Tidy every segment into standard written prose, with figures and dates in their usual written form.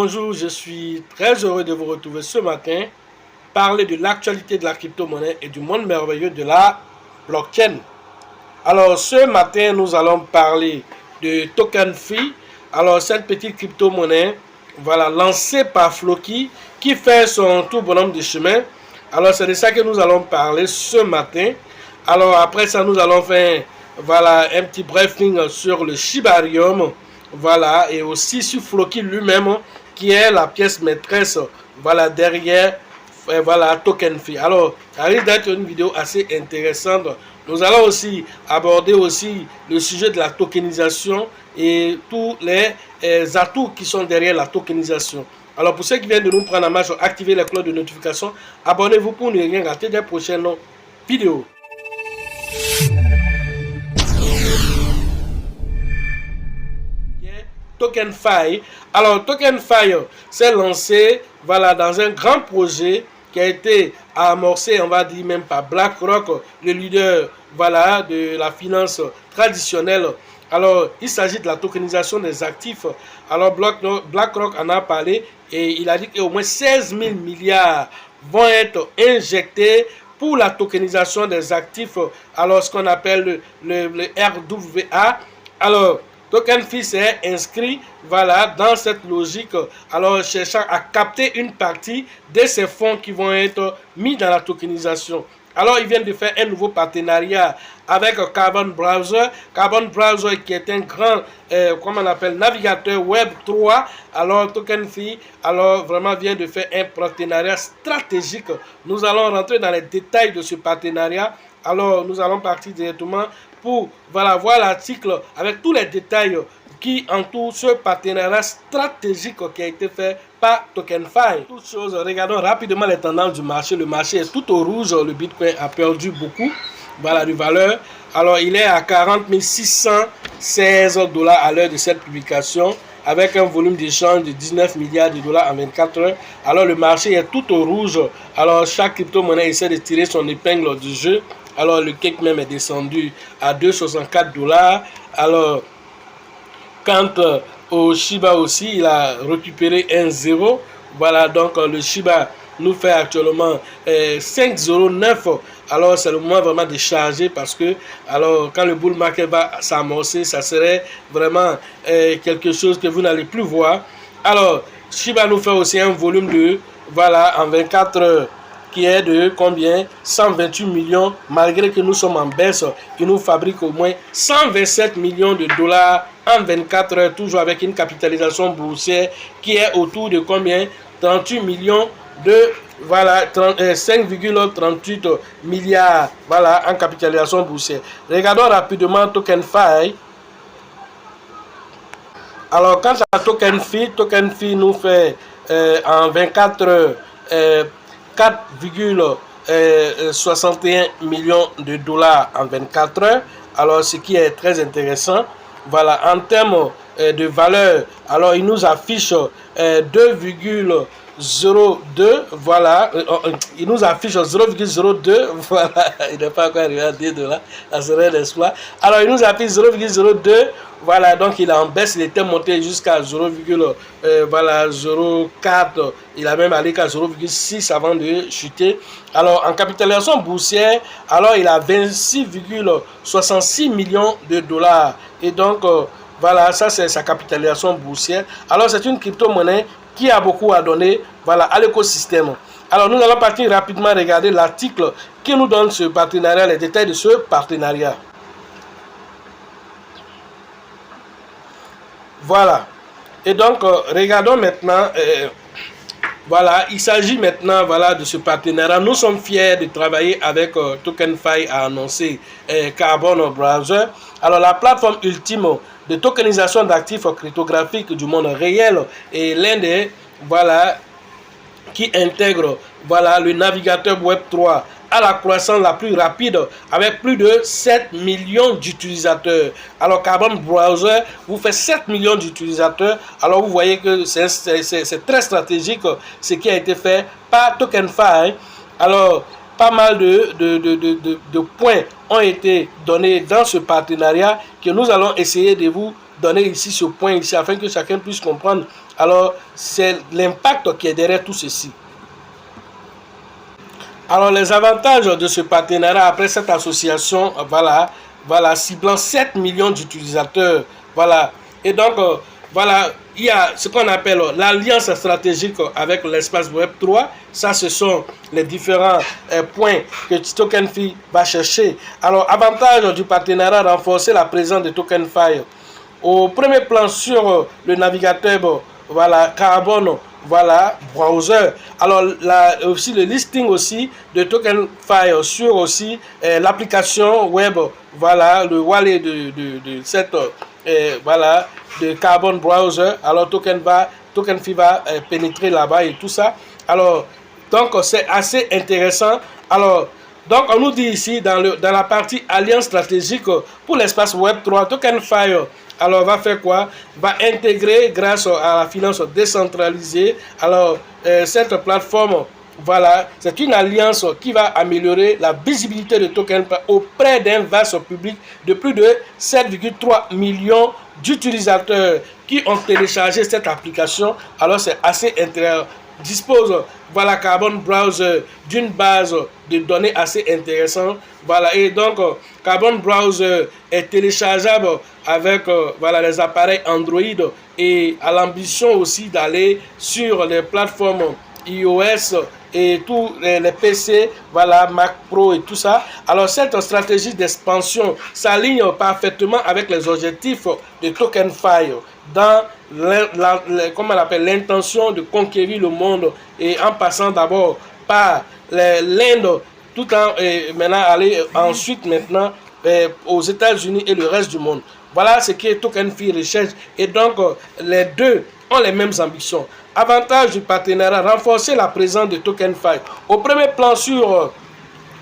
bonjour, je suis très heureux de vous retrouver ce matin, parler de l'actualité de la crypto-monnaie et du monde merveilleux de la blockchain. Alors ce matin, nous allons parler de TokenFi. Alors cette petite crypto-monnaie, voilà, lancée par Floki, qui fait son tout bonhomme de chemin. Alors c'est de ça que nous allons parler ce matin. Alors après ça, nous allons faire voilà, un petit briefing sur le Shibarium. Voilà, et aussi sur Floki lui-même, qui est la pièce maîtresse, voilà, derrière, voilà, TokenFi. Alors, ça risque d'être une vidéo assez intéressante. Nous allons aussi aborder aussi le sujet de la tokenisation et tous les atouts qui sont derrière la tokenisation. Alors, pour ceux qui viennent de nous prendre en marche, activez les cloches de notification. Abonnez-vous pour ne rien rater des prochaines vidéos. TokenFi. Alors, TokenFi s'est lancé voilà, dans un grand projet qui a été amorcé, on va dire même par BlackRock, le leader voilà, de la finance traditionnelle. Alors, il s'agit de la tokenisation des actifs. Alors, BlackRock en a parlé et il a dit qu'au moins 16 000 milliards vont être injectés pour la tokenisation des actifs. Alors, ce qu'on appelle le RWA. Alors, TokenFi s'est inscrit voilà, dans cette logique, alors cherchant à capter une partie de ces fonds qui vont être mis dans la tokenisation. Alors, ils viennent de faire un nouveau partenariat avec Carbon Browser. Carbon Browser qui est un grand, comment on appelle, navigateur Web 3. Alors, TokenFi, alors vraiment vient de faire un partenariat stratégique. Nous allons rentrer dans les détails de ce partenariat. Alors, nous allons partir directement pour voilà, voir l'article avec tous les détails qui entourent ce partenariat stratégique qui a été fait par TokenFi. Toutes choses, regardons rapidement les tendances du marché. Le marché est tout au rouge. Le Bitcoin a perdu beaucoup voilà, de valeur. Alors, il est à 40 616 $ à l'heure de cette publication, avec un volume d'échange de 19 milliards de dollars en 24 heures. Alors, le marché est tout au rouge. Alors, chaque crypto-monnaie essaie de tirer son épingle du jeu. Alors, le cake même est descendu à 2,64 $. Alors, quant au Shiba aussi, il a récupéré 1,0. Voilà, donc le Shiba nous fait actuellement 5,09 $. Alors, c'est le moment vraiment de charger parce que, alors, quand le bull market va s'amorcer, ça serait vraiment quelque chose que vous n'allez plus voir. Alors, Shiba nous fait aussi un volume de, voilà, en 24 heures, qui est de combien 128 millions, malgré que nous sommes en baisse. Il nous fabrique au moins 127 millions de dollars en 24 heures, toujours avec une capitalisation boursière qui est autour de combien 38 millions de, voilà, 5,38 milliards, voilà, en capitalisation boursière. Regardons rapidement TokenFi. Alors, quant à TokenFi nous fait en 24 heures 4,61 millions de dollars en 24 heures. Alors, ce qui est très intéressant, voilà, en termes de valeur, alors il nous affiche 2,02, voilà, il nous affiche 0,02, voilà, il n'est pas encore arrivé à 2 $, ça serait l'espoir. Alors, il nous affiche 0,02, voilà, donc il est en baisse, il était monté jusqu'à 0,04, il a même allé qu'à 0,6 avant de chuter. Alors, en capitalisation boursière, alors il a 26,66 millions de dollars. Et donc, voilà, ça c'est sa capitalisation boursière. Alors, c'est une crypto-monnaie qui a beaucoup à donner, voilà, à l'écosystème. Alors, nous allons partir rapidement regarder l'article qui nous donne ce partenariat, les détails de ce partenariat. Voilà. Et donc, regardons maintenant, voilà, il s'agit maintenant voilà, de ce partenariat. Nous sommes fiers de travailler avec TokenFi, a annoncé Carbon Browser. Alors, la plateforme ultime de tokenisation d'actifs cryptographiques du monde réel est l'un des, voilà, qui intègre voilà, le navigateur Web 3 à la croissance la plus rapide avec plus de 7 millions d'utilisateurs. Alors, Carbon Browser vous fait 7 millions d'utilisateurs. Alors, vous voyez que c'est très stratégique ce qui a été fait par TokenFi. Alors, pas mal de points ont été donnés dans ce partenariat que nous allons essayer de vous donner ici ce point ici afin que chacun puisse comprendre Alors, c'est l'impact qui est derrière tout ceci. Alors, les avantages de ce partenariat après cette association, voilà, ciblant 7 millions d'utilisateurs, voilà. Et donc, voilà, il y a ce qu'on appelle l'alliance stratégique avec l'espace Web 3. Ça, ce sont les différents points que TokenFi va chercher. Alors, avantage du partenariat, renforcer la présence de TokenFi. Au premier plan sur le navigateur, voilà, Carbon, voilà, browser. Alors là aussi le listing aussi de TokenFi sur aussi l'application web, voilà, le wallet de cette voilà, de Carbon browser. Alors TokenFi va pénétrer là-bas et tout ça. Alors donc c'est assez intéressant. Alors donc on nous dit ici dans la partie alliance stratégique pour l'espace web 3, TokenFi alors va faire quoi? Va intégrer grâce à la finance décentralisée. Alors cette plateforme, voilà, c'est une alliance qui va améliorer la visibilité de TokenFi auprès d'un vaste public de plus de 7,3 millions d'utilisateurs qui ont téléchargé cette application. Alors c'est assez intéressant. Dispose, voilà, Carbon Browser d'une base de données assez intéressante. Voilà, et donc Carbon Browser est téléchargeable avec voilà, les appareils Android et a l'ambition aussi d'aller sur les plateformes iOS et tous les PC, voilà, Mac Pro et tout ça. Alors cette stratégie d'expansion s'aligne parfaitement avec les objectifs de TokenFi dans comment on appelle, l'intention de conquérir le monde et en passant d'abord par l'Inde, tout en maintenant aller ensuite maintenant aux États-Unis et le reste du monde. Voilà ce que TokenFi recherche et donc les deux ont les mêmes ambitions. Avantage du partenariat, renforcer la présence de TokenFi. Au premier plan sur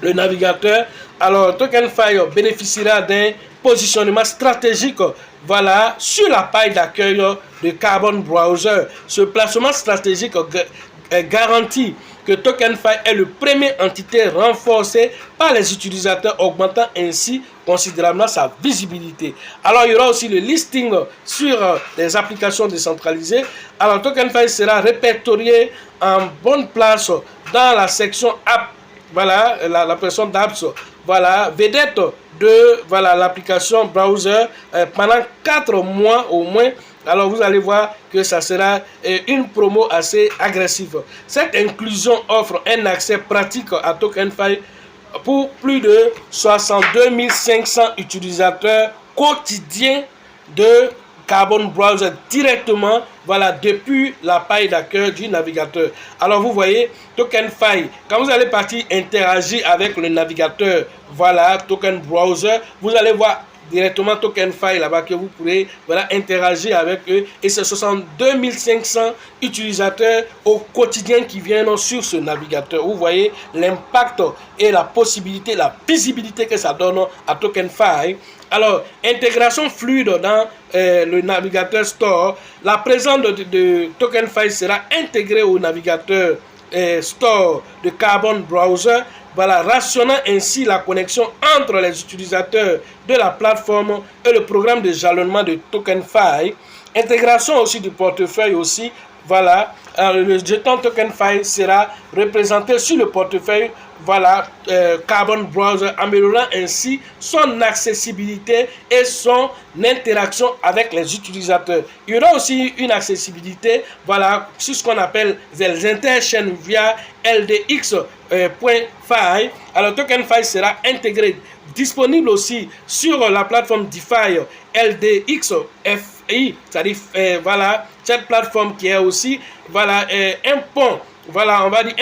le navigateur, alors TokenFi bénéficiera d'un positionnement stratégique, voilà, sur la paille d'accueil de Carbon Browser. Ce placement stratégique garantit que TokenFi est le premier entité renforcée par les utilisateurs, augmentant ainsi considérablement sa visibilité. Alors il y aura aussi le listing sur les applications décentralisées. Alors TokenFi sera répertorié en bonne place dans la section app, voilà, la personne d'apps, voilà, vedette de, voilà, l'application browser pendant 4 mois au moins. Alors vous allez voir que ça sera une promo assez agressive. Cette inclusion offre un accès pratique à TokenFi pour plus de 62 500 utilisateurs quotidiens de Carbon Browser directement, voilà, depuis la paille d'accueil du navigateur. Alors vous voyez, TokenFi, quand vous allez partir interagir avec le navigateur, voilà, Token Browser, vous allez voir directement TokenFi là-bas que vous pourrez, voilà, interagir avec eux. Et c'est 62 500 utilisateurs au quotidien qui viennent sur ce navigateur. Vous voyez l'impact et la possibilité, la visibilité que ça donne à TokenFi. Alors, intégration fluide dans le navigateur Store. La présence de TokenFi sera intégrée au navigateur Store de Carbon Browser, voilà, rationnant ainsi la connexion entre les utilisateurs de la plateforme et le programme de jalonnement de TokenFi. Intégration aussi du portefeuille aussi, voilà, le jeton TokenFi sera représenté sur le portefeuille, voilà, Carbon Browser, améliorant ainsi son accessibilité et son interaction avec les utilisateurs. Il y aura aussi une accessibilité, voilà, sur ce qu'on appelle les interchaînes via LDX.fi. Alors TokenFi sera intégré, disponible aussi sur la plateforme DeFi LDX.fi, c'est-à-dire voilà, cette plateforme qui est aussi, voilà, un pont, voilà, on va dire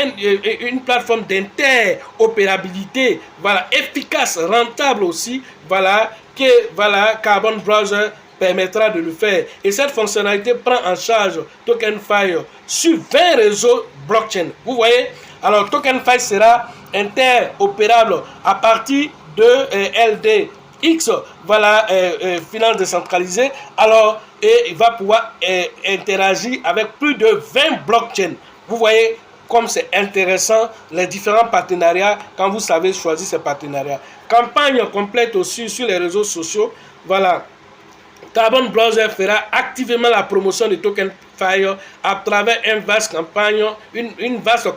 une plateforme d'interopérabilité, voilà, efficace, rentable aussi, voilà, que, voilà, Carbon Browser permettra de le faire. Et cette fonctionnalité prend en charge TokenFi sur 20 réseaux blockchain. Vous voyez, alors TokenFi sera interopérable à partir de LDX, voilà, finance décentralisée. Alors, et il va pouvoir interagir avec plus de 20 blockchains. Vous voyez comme c'est intéressant les différents partenariats quand vous savez choisir ces partenariats. Campagne complète aussi sur les réseaux sociaux. Voilà, Carbon Browser fera activement la promotion de TokenFi à travers une vaste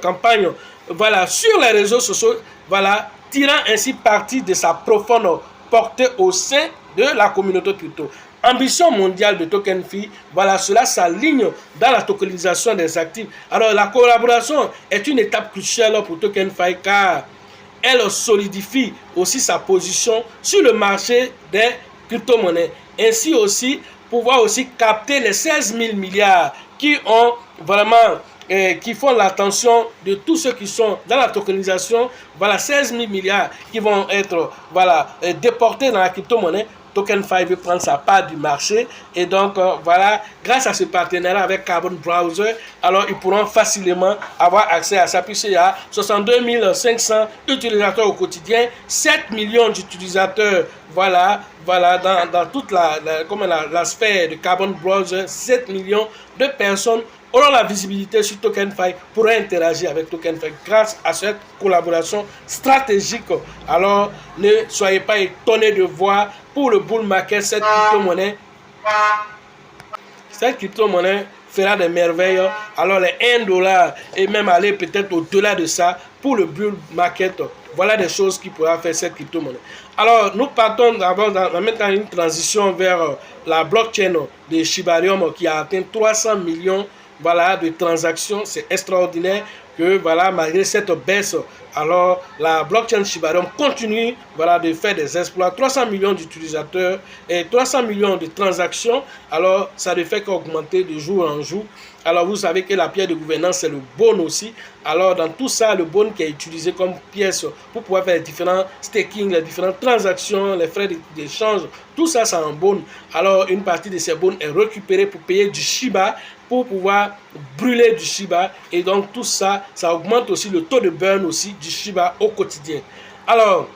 campagne, voilà, sur les réseaux sociaux, voilà, tirant ainsi parti de sa profonde portée au sein de la communauté crypto. Ambition mondiale de TokenFi, voilà, cela s'aligne dans la tokenisation des actifs. Alors la collaboration est une étape cruciale pour TokenFi car elle solidifie aussi sa position sur le marché des crypto-monnaies. Ainsi aussi, pouvoir aussi capter les 16 000 milliards qui ont vraiment qui font l'attention de tous ceux qui sont dans la tokenisation. Voilà, 16 000 milliards qui vont être voilà, déportés dans la crypto-monnaie. TokenFi veut prendre sa part du marché et donc voilà, grâce à ce partenariat avec Carbon Browser, alors ils pourront facilement avoir accès à ça puisqu'il y a 62 500 utilisateurs au quotidien, 7 millions d'utilisateurs, voilà, dans toute la sphère de Carbon Browser, 7 millions de personnes auront la visibilité sur TokenFi, pourront interagir avec TokenFi grâce à cette collaboration stratégique. Alors, ne soyez pas étonnés de voir pour le bull market cette crypto-monnaie fera des merveilles. Alors, les 1 dollar et même aller peut-être au-delà de ça pour le bull market. Voilà des choses qui pourra faire cette crypto-monnaie. Alors, nous partons maintenant une transition vers la blockchain de Shibarium qui a atteint 300 millions voilà, de transactions. C'est extraordinaire que voilà, malgré cette baisse, alors la blockchain Shibarium continue voilà, de faire des exploits. 300 millions d'utilisateurs et 300 millions de transactions. Alors ça ne fait qu'augmenter de jour en jour. Alors vous savez que la pierre de gouvernance c'est le Bone aussi. Alors dans tout ça, le Bone qui est utilisé comme pièce pour pouvoir faire les différents staking, les différentes transactions, les frais d'échange, tout ça c'est un Bone. Alors une partie de ces Bones est récupérée pour payer du Shiba, pour pouvoir brûler du Shiba, et donc tout ça, ça augmente aussi le taux de burn aussi du Shiba au quotidien. Alors,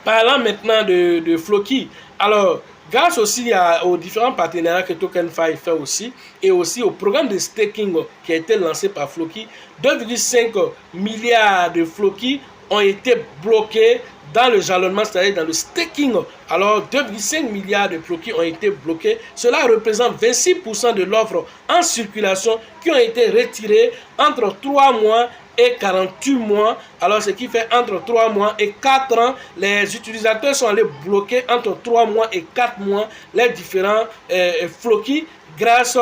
parlant maintenant de Floki, alors, grâce aussi aux différents partenariats que TokenFi fait aussi, et aussi au programme de staking qui a été lancé par Floki, 2,5 milliards de Floki ont été bloqués dans le jalonnement, c'est-à-dire dans le staking. Alors 2,5 milliards de Floki ont été bloqués. Cela représente 26% de l'offre en circulation qui ont été retirés entre 3 mois et 48 mois. Alors ce qui fait entre 3 mois et 4 ans, les utilisateurs sont allés bloquer entre 3 mois et 4 mois les différents Floki grâce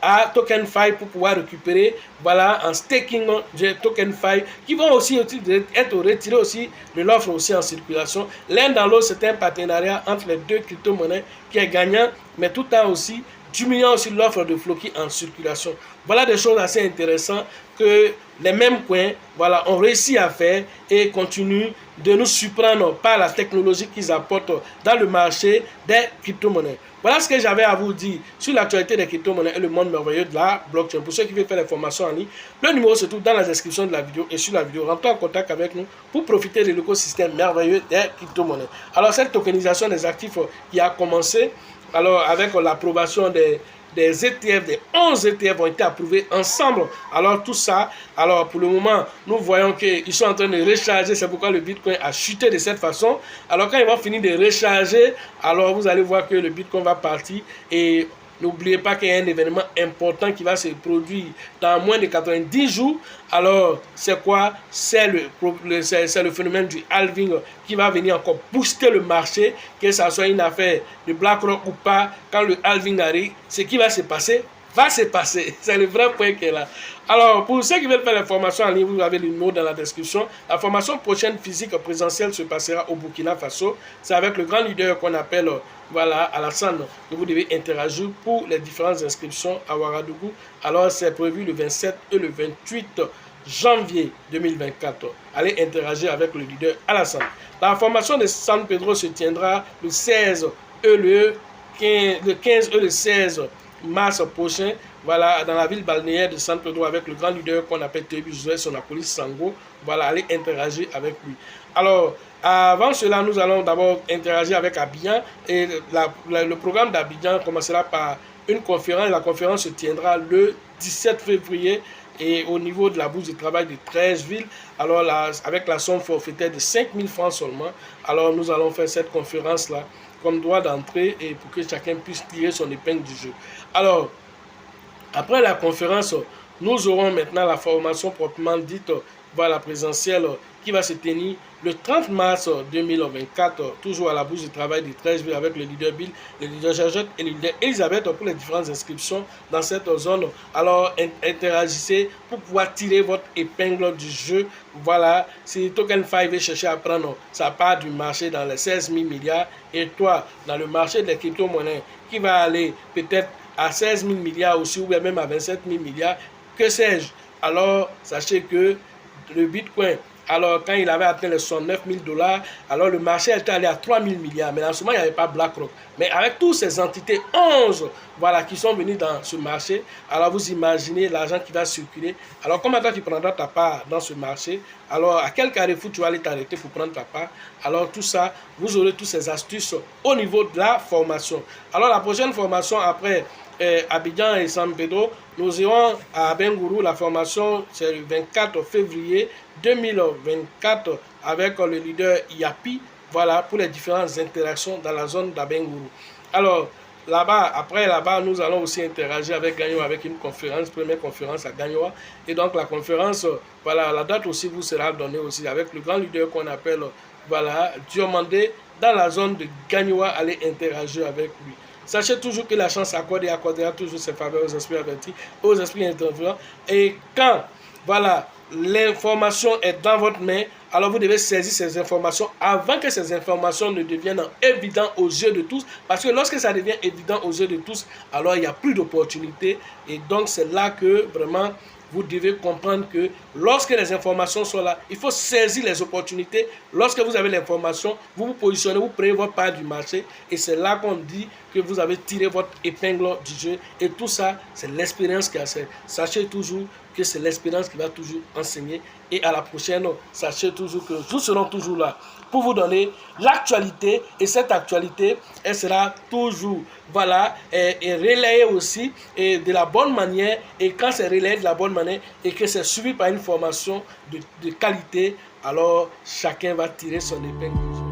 à TokenFi pour pouvoir récupérer voilà en staking de TokenFi qui vont aussi être retirés aussi de l'offre aussi en circulation. L'un dans l'autre, c'est un partenariat entre les deux crypto-monnaies qui est gagnant, mais tout en aussi diminuant aussi l'offre de Floki en circulation. Voilà des choses assez intéressantes que les mêmes coins voilà, ont réussi à faire et continuent de nous surprendre par la technologie qu'ils apportent dans le marché des crypto-monnaies. Voilà ce que j'avais à vous dire sur l'actualité des crypto-monnaies et le monde merveilleux de la blockchain. Pour ceux qui veulent faire les formations en ligne, le numéro se trouve dans la description de la vidéo et sur la vidéo. Rentrez en contact avec nous pour profiter de l'écosystème merveilleux des crypto-monnaies. Alors cette tokenisation des actifs qui a commencé alors avec l'approbation des ETF, des 11 ETF ont été approuvés ensemble. Alors tout ça, alors pour le moment, nous voyons qu'ils sont en train de recharger. C'est pourquoi le Bitcoin a chuté de cette façon. Alors quand ils vont finir de recharger, alors vous allez voir que le Bitcoin va partir. Et n'oubliez pas qu'il y a un événement important qui va se produire dans moins de 90 jours. Alors, c'est quoi? C'est le phénomène du halving qui va venir encore booster le marché, que ce soit une affaire de BlackRock ou pas. Quand le halving arrive, ce qui va se passer, va se passer. C'est le vrai point qui est là. Alors, pour ceux qui veulent faire les formations en ligne, vous avez le numéro dans la description. La formation prochaine physique présentielle se passera au Burkina Faso. C'est avec le grand leader qu'on appelle voilà, Alassane, que vous devez interagir pour les différentes inscriptions à Ouagadougou. Alors, c'est prévu le 27 et le 28 janvier 2024. Allez interagir avec le leader Alassane. La formation de San Pedro se tiendra le 16 et le 15 et le 16 mars prochain, voilà, dans la ville balnéaire de San Pedro avec le grand leader qu'on appelle Tebi Josué Sonapolis Sango. Voilà, allez interagir avec lui. Alors, avant cela, nous allons d'abord interagir avec Abidjan et le programme d'Abidjan commencera par une conférence. La conférence se tiendra le 17 février et au niveau de la bourse de travail de 13 villes, alors là, avec la somme forfaitaire de 5 000 francs seulement. Alors nous allons faire cette conférence-là comme droit d'entrée et pour que chacun puisse tirer son épingle du jeu. Alors, après la conférence, nous aurons maintenant la formation proprement dite, voilà, présentielle, qui va se tenir le 30 mars 2024, toujours à la bourse du travail du 13 avec le leader Bill, le leader Georgette et le leader Elisabeth pour les différentes inscriptions dans cette zone. Alors, interagissez pour pouvoir tirer votre épingle du jeu. Voilà, si Token 5 veut chercher à prendre sa part du marché dans les 16 000 milliards et toi, dans le marché des crypto-monnaies, qui va aller peut-être à 16 000 milliards aussi, ou bien même à 27 000 milliards, que sais-je. Alors, sachez que le Bitcoin, alors quand il avait atteint les 69 000 $, alors le marché était allé à 3 000 milliards. Mais en ce moment, il n'y avait pas BlackRock. Mais avec toutes ces entités, 11, voilà, qui sont venues dans ce marché, alors vous imaginez l'argent qui va circuler. Alors comment toi tu prendras ta part dans ce marché? Alors à quel carrefour tu vas aller t'arrêter pour prendre ta part? Alors tout ça, vous aurez toutes ces astuces au niveau de la formation. Alors la prochaine formation après Abidjan et San Pedro, nous irons à Abengourou. La formation c'est le 24 février 2024 avec le leader Yapi, voilà, pour les différentes interactions dans la zone d'Abengourou. Alors là-bas, après là-bas, nous allons aussi interagir avec Gagnoa, avec une conférence, première conférence à Gagnoa. Et donc la conférence, voilà, la date aussi vous sera donnée aussi avec le grand leader qu'on appelle, voilà, Diomandé, dans la zone de Gagnoa, aller interagir avec lui. Sachez toujours que la chance accorde et accordera toujours ses faveurs aux esprits avertis, aux esprits intervenants. Et quand, voilà, l'information est dans votre main, alors vous devez saisir ces informations avant que ces informations ne deviennent évidentes aux yeux de tous. Parce que lorsque ça devient évident aux yeux de tous, alors il n'y a plus d'opportunité. Et donc c'est là que vraiment vous devez comprendre que lorsque les informations sont là, il faut saisir les opportunités. Lorsque vous avez l'information, vous vous positionnez, vous prenez votre part du marché. Et c'est là qu'on dit que vous avez tiré votre épingle du jeu. Et tout ça, c'est l'expérience qui a fait. Sachez toujours que c'est l'expérience qui va toujours enseigner. Et à la prochaine, sachez toujours que nous serons toujours là pour vous donner l'actualité. Et cette actualité, elle sera toujours, voilà, et relayée aussi et de la bonne manière. Et quand c'est relayé de la bonne manière et que c'est suivi par une formation de qualité, alors chacun va tirer son épingle.